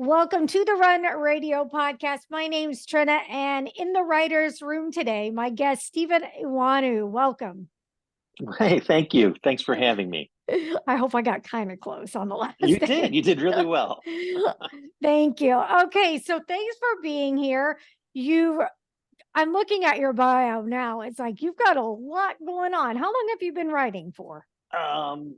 Welcome to the Run Radio podcast. My name's Trina, and in the writer's room today, my guest, Stephen Iwanu. Welcome. Hey, thank you. Thanks for having me. I hope I got kind of close on the last You name. did. You did really well. Thank you. Okay, so thanks for being here. I'm looking at your bio now. It's like you've got a lot going on. How long have you been writing for? Um,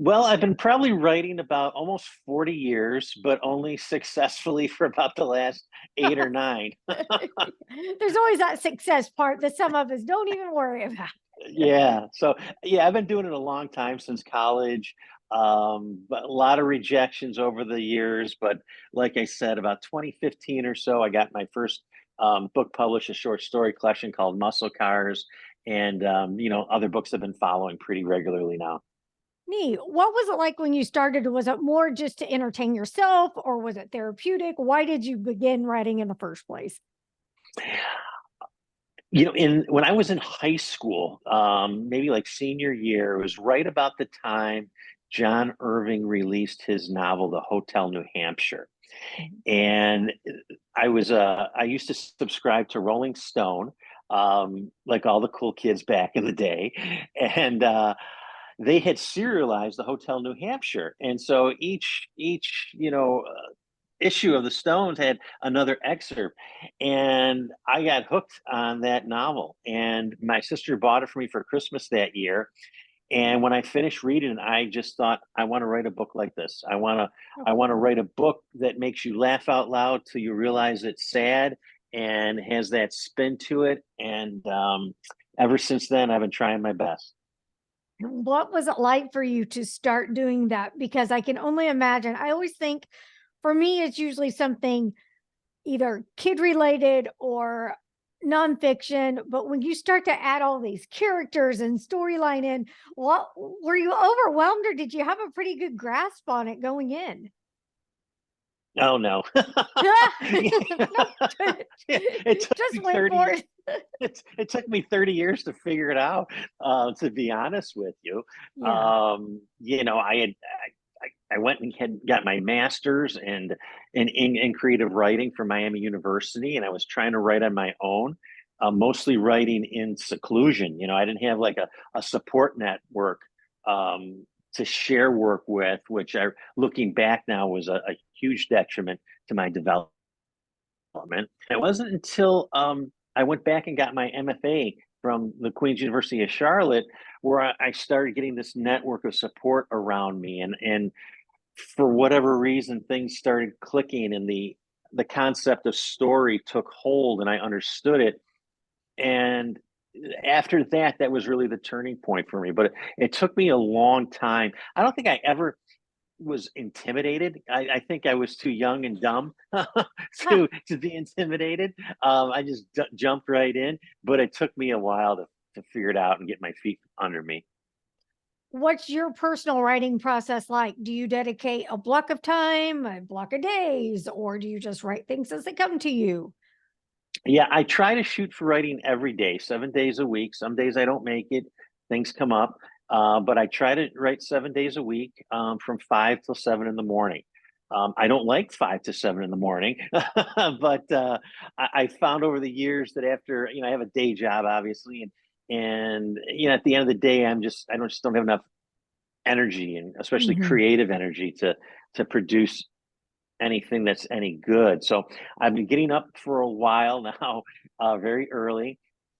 well, I've been probably writing about almost 40 years, but only successfully for about the last 8 or 9. There's always that success part that some of us don't even worry about. Yeah. So, yeah, I've been doing it a long time since college. But a lot of rejections over the years. But like I said, about 2015 or so, I got my first book published, a short story collection called Muscle Cars. And, other books have been following pretty regularly now. Neat. What was it like when you started? Was it more just to entertain yourself or was it therapeutic? Why did you begin writing in the first place? In when I was in high school, maybe like senior year, it was right about the time John Irving released his novel, The Hotel New Hampshire. Mhm. And I used to subscribe to Rolling Stone, like all the cool kids back in the day. And they had serialized the Hotel New Hampshire, and so each issue of the Stones had another excerpt, and I got hooked on that novel. And my sister bought it for me for Christmas that year. And when I finished reading it, I just thought, I want to write a book like this. Oh, I want to cool. write a book that makes you laugh out loud till you realize it's sad and has that spin to it. And ever since then, I've been trying my best. What was it like for you to start doing that? Because I can only imagine. I always think for me, it's usually something either kid related or nonfiction. But when you start to add all these characters and storyline in, what were you overwhelmed or did you have a pretty good grasp on it going in? Oh no. It took Just me went 30 for years. it. It took me 30 years to figure it out, to be honest with you. Yeah. I went and had got my master's and in creative writing from Miami University, and I was trying to write on my own, mostly writing in seclusion. I didn't have like a support network to share work with, which looking back now was a huge detriment to my development. It wasn't until I went back and got my MFA from the Queen's University of Charlotte where I started getting this network of support around me, and for whatever reason, things started clicking, and the concept of story took hold, and I understood it. And after that, that was really the turning point for me. But it took me a long time. I don't think I ever was intimidated. I think I was too young and dumb to be intimidated. I just jumped right in, but it took me a while to figure it out and get my feet under me. What's your personal writing process like? Do you dedicate a block of time, a block of days, or do you just write things as they come to you? Yeah, I try to shoot for writing every day, 7 days a week. Some days I don't make it, things come up, but I try to write 7 days a week, from 5 till 7 in the morning. I don't like 5 to 7 in the morning, but I found over the years that after I have a day job, obviously, and at the end of the day, I just don't have enough energy, and especially Mhm. creative energy to produce anything that's any good. So I've been getting up for a while now, very early,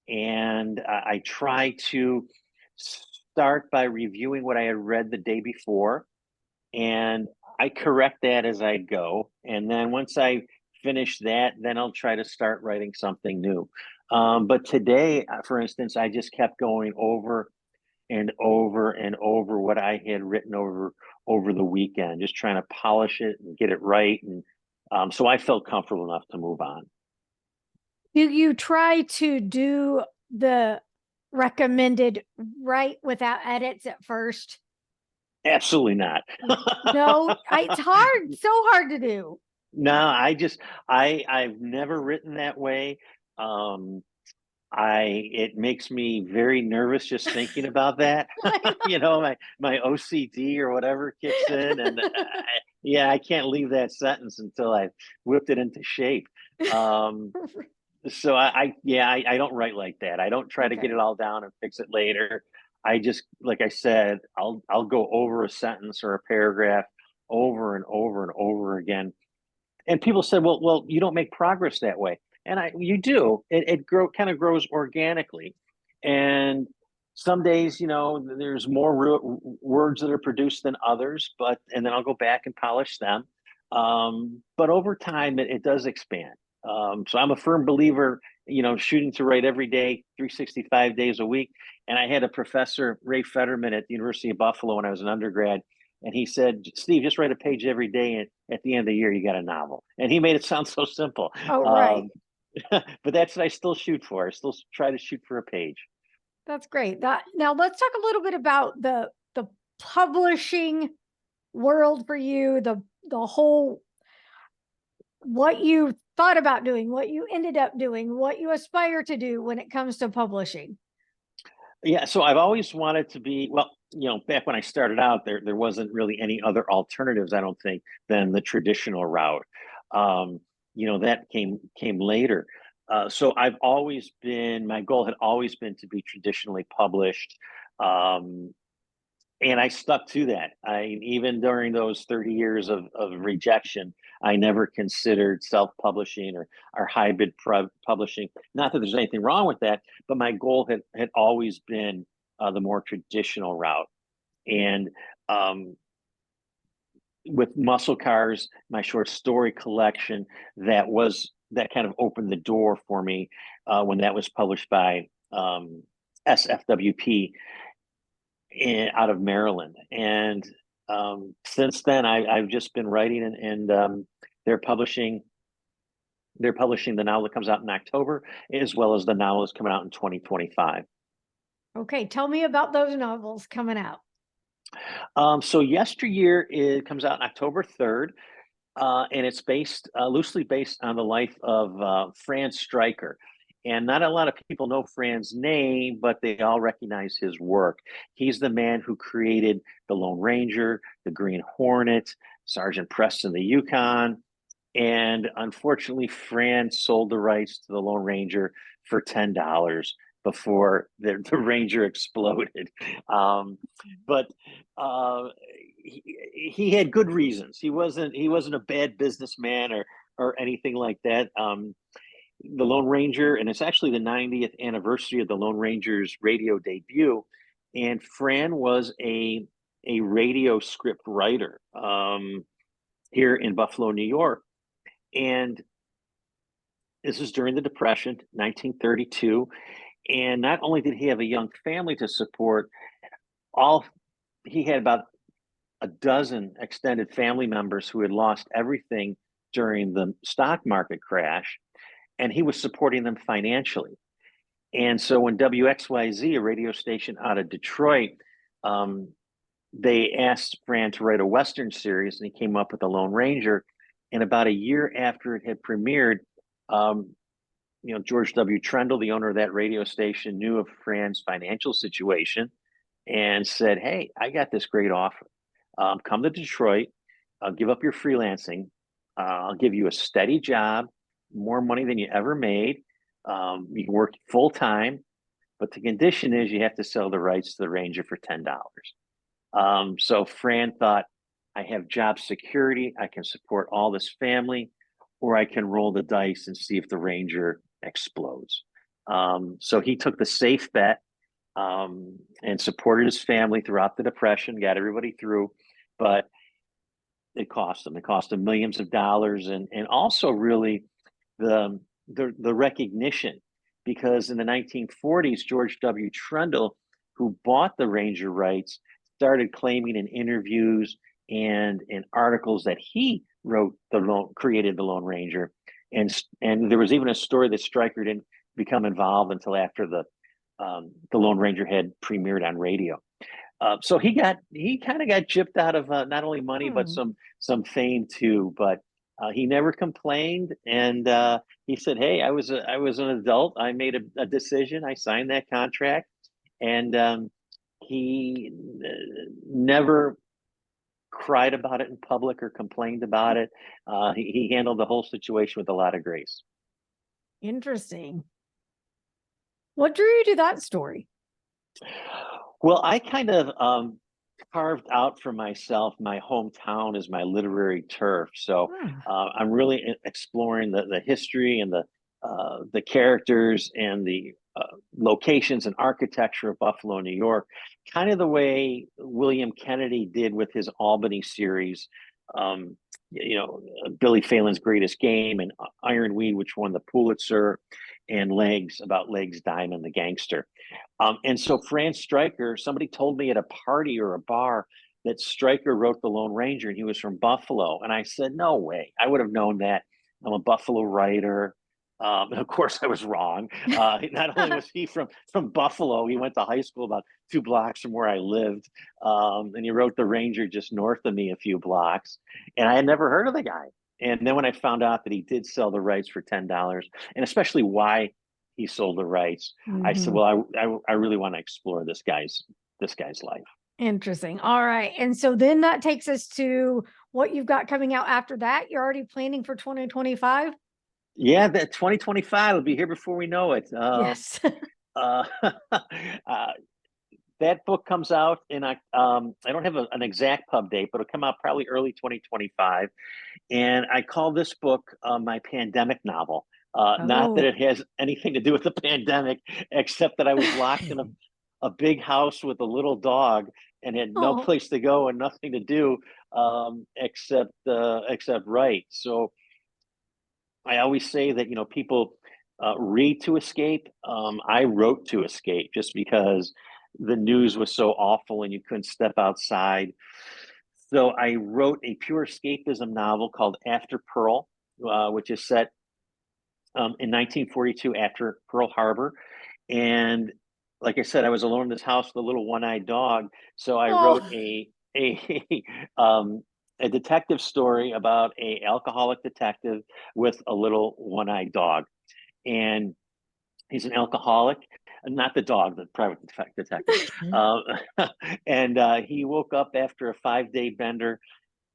and I try to start by reviewing what I had read the day before, and I correct that as I go. And then once I finish that, then I'll try to start writing something new. But today, for instance, I just kept going over and over and over what I had written over the weekend, just trying to polish it and get it right. And so I felt comfortable enough to move on. Do you try to do the recommended write without edits at first? Absolutely not. No, it's hard, so hard to do. No, I've never written that way. Um, it makes me very nervous just thinking about that. My OCD or whatever kicks in, and Yeah, I can't leave that sentence until I whipped it into shape. Um, so yeah, I don't write like that. I don't try to get Okay. it all down and fix it later. I just, like I said, I'll go over a sentence or a paragraph over and over and over again. And people said, well, you don't make progress that way. And you do. It kind of grows organically. And some days, there's more words that are produced than others, and then I'll go back and polish them. But over time, it does expand. So I'm a firm believer, shooting to write every day, 365 days a week. And I had a professor, Ray Fetterman, at the University of Buffalo when I was an undergrad, and he said, Steve, just write a page every day, and at the end of the year, you got a novel. And he made it sound so simple. Oh, right. But that's what I still shoot for. I still try to shoot for a page. That's great. Now let's talk a little bit about the publishing world for you, the whole, what you thought about doing, what you ended up doing, what you aspire to do when it comes to publishing. Yeah, so I've always wanted to be, well, back when I started out, there wasn't really any other alternatives, I don't think, than the traditional route. Um, that came later. So I've always been, my goal had always been to be traditionally published. Um, and I stuck to that. Even during those 30 years of rejection, I never considered self-publishing or hybrid publishing. Not that there's anything wrong with that, but my goal had always been the more traditional route. And with Muscle Cars, my short story collection, that kind of opened the door for me when that was published by SFWP out of Maryland. And since then, I've just been writing, and they're publishing the novel that comes out in October, as well as the novel that's coming out in 2025. Okay, tell me about those novels coming out. So Yesteryear, it comes out October 3rd, and it's loosely based on the life of Franz Stryker. And not a lot of people know Fran's name, but they all recognize his work. He's the man who created the Lone Ranger, the Green Hornet, Sergeant Preston, the Yukon. And unfortunately, Fran sold the rights to the Lone Ranger for $10 before the Ranger exploded. But he had good reasons. He wasn't a bad businessman or anything like that. The Lone Ranger, and it's actually the 90th anniversary of the Lone Ranger's radio debut, and Fran was a radio script writer here in Buffalo, New York. And this is during the Depression, 1932. And not only did he have a young family to support, all he had about a dozen extended family members who had lost everything during the stock market crash, and he was supporting them financially. And so when WXYZ, a radio station out of Detroit, they asked Fran to write a Western series, and he came up with The Lone Ranger. And about a year after it had premiered, um, George W. Trendle, the owner of that radio station, knew of Fran's financial situation and said, "Hey, I got this great offer. Come to Detroit. I'll give up your freelancing. I'll give you a steady job, more money than you ever made. You can work full time, but the condition is you have to sell the rights to the Ranger for $10." So Fran thought, I have job security. I can support all this family, or I can roll the dice and see if the Ranger explodes. So he took the safe bet and supported his family throughout the Depression, got everybody through, but it cost him. It cost him millions of dollars, and also really the recognition, because in the 1940s, George W. Trendle, who bought the Ranger rights, started claiming in interviews and in articles that he created the Lone Ranger, and there was even a story that Stryker didn't become involved until after the Lone Ranger had premiered on radio. So he kind of got gypped out of not only money but Hmm. some fame too. But he never complained, and he said, "Hey, I was an adult. I made a decision. I signed that contract," and he never cried about it in public or complained about it. He handled the whole situation with a lot of grace. Interesting. What drew you to that story? Well, I kind of carved out for myself my hometown as my literary turf. So Ah, I'm really exploring the history and the characters and the locations and architecture of Buffalo, New York, kind of the way William Kennedy did with his Albany series. Um, Billy Phelan's Greatest Game and Ironweed, which won the Pulitzer, and Legs, about Legs Diamond, the gangster. And so Fran Stryker, somebody told me at a party or a bar that Stryker wrote The Lone Ranger and he was from Buffalo. And I said, no way. I would have known that. I'm a Buffalo writer. And of course, I was wrong. Not only was he from Buffalo, he went to high school about 2 blocks from where I lived. And he wrote The Ranger just north of me a few blocks. And I had never heard of the guy. And then when I found out that he did sell the rights for $10, and especially why he sold the rights, I said, mhm. well, I really want to explore this guy's life. Interesting. All right. And so then that takes us to what you've got coming out after that. You're already planning for 2025? Yeah, that 2025 will be here before we know it. Yes. Uh, uh, that book comes out in I don't have an exact pub date, but it'll come out probably early 2025. And I call this book my pandemic novel. Not that Oh. it has anything to do with the pandemic, except that I was locked in a big house with a little dog and had no Oh. place to go and nothing to do except write. So I always say that people read to escape. I wrote to escape just because the news was so awful and you couldn't step outside. So I wrote a pure escapism novel called After Pearl, which is set in 1942 after Pearl Harbor. And like I said, I was alone in this house with a little one-eyed dog. So I wrote Oh. a um, a detective story about a alcoholic detective with a little one-eyed dog, and he's an alcoholic, not the dog, the private detective. Uh, and he woke up after a 5-day bender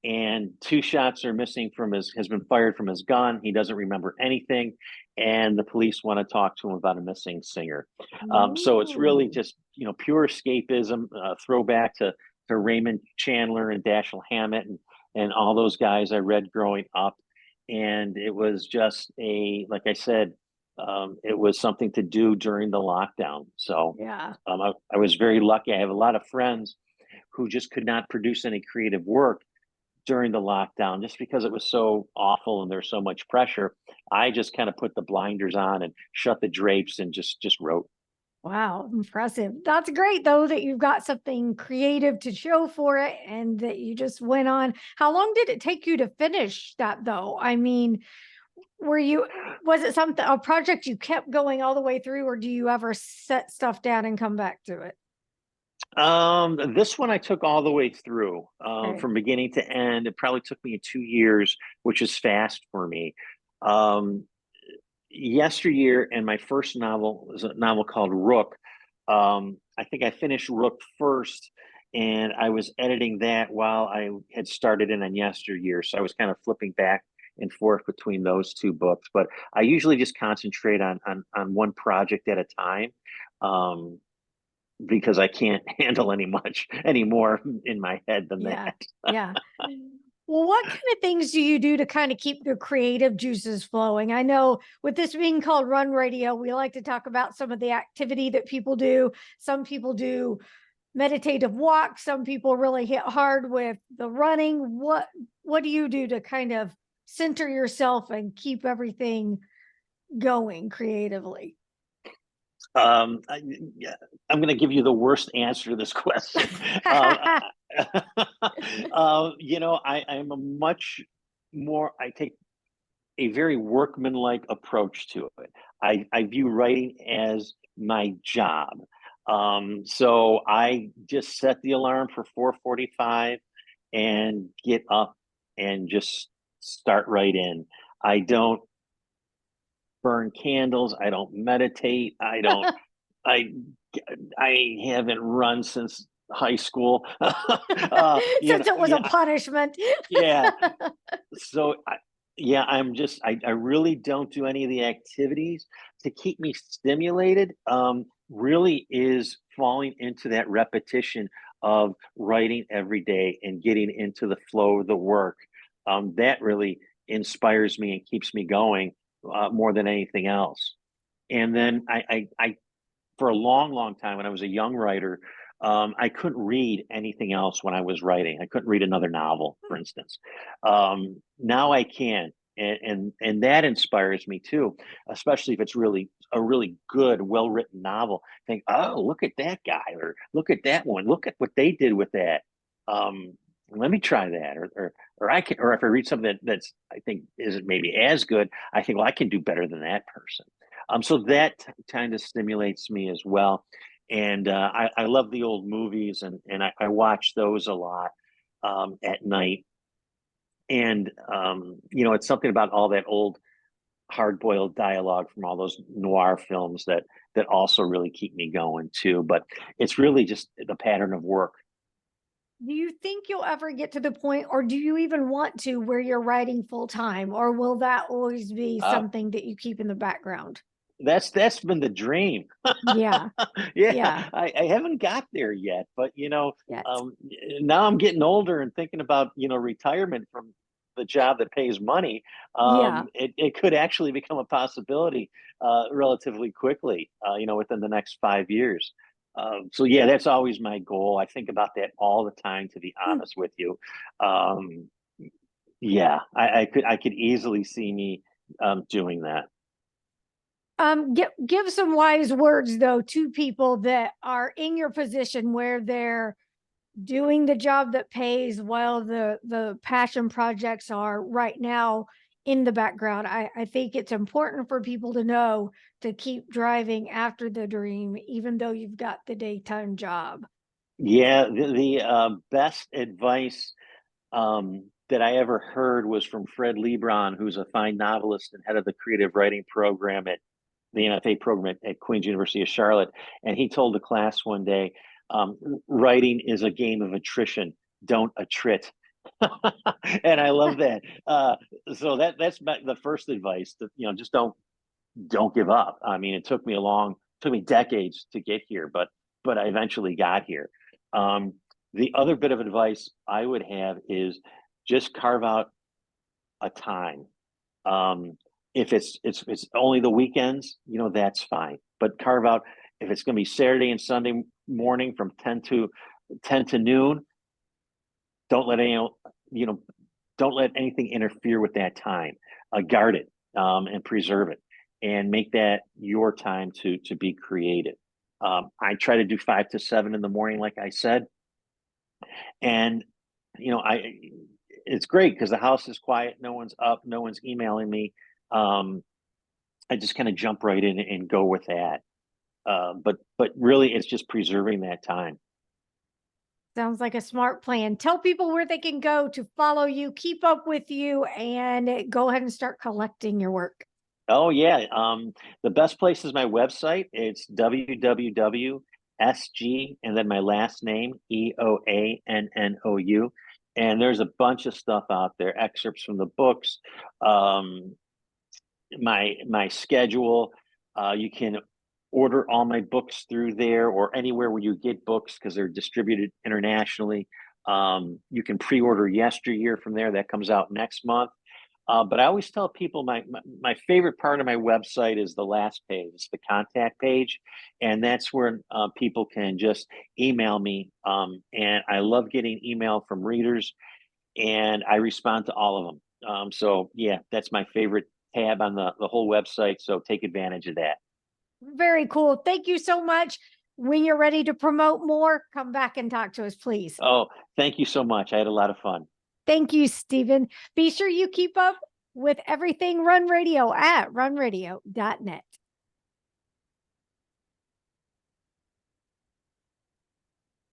and 2 shots are missing from his has been fired from his gun. He doesn't remember anything, and the police want to talk to him about a missing singer. So it's really Ooh. just pure escapism, throwback to Raymond Chandler and Dashiell Hammett and all those guys I read growing up, and it was just like I said, it was something to do during the lockdown. So Yeah. I was very lucky. I have a lot of friends who just could not produce any creative work during the lockdown just because it was so awful and there's so much pressure. I just kind of put the blinders on and shut the drapes and just wrote. Wow, impressive. That's great though that you've got something creative to show for it and that you just went on. How long did it take you to finish that though? I mean, was it something, a project you kept going all the way through, or do you ever set stuff down and come back to it? This one I took all the way through, Okay. from beginning to end. It probably took me 2 years, which is fast for me. Um, Yesteryear and my first novel was a novel called Rook. I think I finished Rook first, and I was editing that while I had started in on Yesteryear. So I was kind of flipping back and forth between those two books. But I usually just concentrate on one project at a time. Um, because I can't handle any more in my head than Yeah. that. Yeah. Well, what kind of things do you do to kind of keep the creative juices flowing? I know with this being called Run Radio, we like to talk about some of the activity that people do. Some people do meditative walks, some people really hit hard with the running. What do you do to kind of center yourself and keep everything going creatively? Yeah, I'm going to give you the worst answer to this question. I'm a much more, I take a very workmanlike approach to it. I view writing as my job. So I just set the alarm for 4:45 and get up and just start right in. I don't burn candles. I don't meditate. I don't. I I haven't run since high school. Since it was a Yeah, punishment. yeah. So yeah, I really don't do any of the activities to keep me stimulated. Really is falling into that repetition of writing every day and getting into the flow of the work. That really inspires me and keeps me going more than anything else. And then for a long, long time when I was a young writer, I couldn't read anything else when I was writing. I couldn't read another novel, for instance. Now I can, and that inspires me too, especially if it's really a really good, well written novel. Think, oh, look at that guy, or look at that one. Look at what they did with that. Let me try that, or I can, or if I read something that's I think isn't maybe as good, I think, well, I can do better than that person. So that kind of stimulates me as well. And I love the old movies, and I watch those a lot at night. And it's something about all that old hard-boiled dialogue from all those noir films that also really keep me going too. But it's really just the pattern of work. Do you think you'll ever get to the point, or do you even want to, where you're writing full time, or will that always be Uh, something that you keep in the background? that's been the dream. Yeah, Yeah, yeah, I haven't got there yet, but yes. um, now I'm getting older and thinking about retirement from the job that pays money. Yeah. It could actually become a possibility relatively quickly. Within the next 5 years. So yeah, that's always my goal. I think about that all the time, to be Hmm. honest with you. Um, yeah, I could easily see me doing that. Give some wise words though to people that are in your position where they're doing the job that pays while the passion projects are right now in the background. I think it's important for people to know to keep driving after the dream, even though you've got the daytime job. Yeah, the best advice that I ever heard was from Fred Lebron, who's a fine novelist and head of the creative writing program at the NFA program at Queen's University of Charlotte. And he told the class one day, writing is a game of attrition, don't attrit. And I love that. So that's the first advice, that just don't give up. I mean, took me decades to get here, but I eventually got here. Um, the other bit of advice I would have is just carve out a time. Um, if it's only the weekends, that's fine. But carve out, if it's going to be Saturday and Sunday morning from 10 to noon. Don't let any you know don't let anything interfere with that time. Guard it, and preserve it, and make that your time to be creative. I try to do 5 to 7 in the morning, like I said, and I it's great because the house is quiet, no one's up, no one's emailing me. Um, I just kind of jump right in and go with that. But really, it's just preserving that time. Sounds like a smart plan. Tell people where they can go to follow you, keep up with you, and go ahead and start collecting your work. Oh yeah. The best place is my website. It's www.sg and then my last name, EOANNOU. And there's a bunch of stuff out there, excerpts from the books, um, my schedule. You can order all my books through there or anywhere where you get books because they're distributed internationally. You can pre-order Yesteryear from there. That comes out next month. But I always tell people my favorite part of my website is the last page. It's the contact page, and that's where people can just email me. And I love getting email from readers, and I respond to all of them. So yeah, that's my favorite tab on the whole website. So take advantage of that. Very cool. Thank you so much. When you're ready to promote more, come back and talk to us, please. Oh, thank you so much. I had a lot of fun. Thank you, Stephen. Be sure you keep up with everything Run Radio at runradio.net.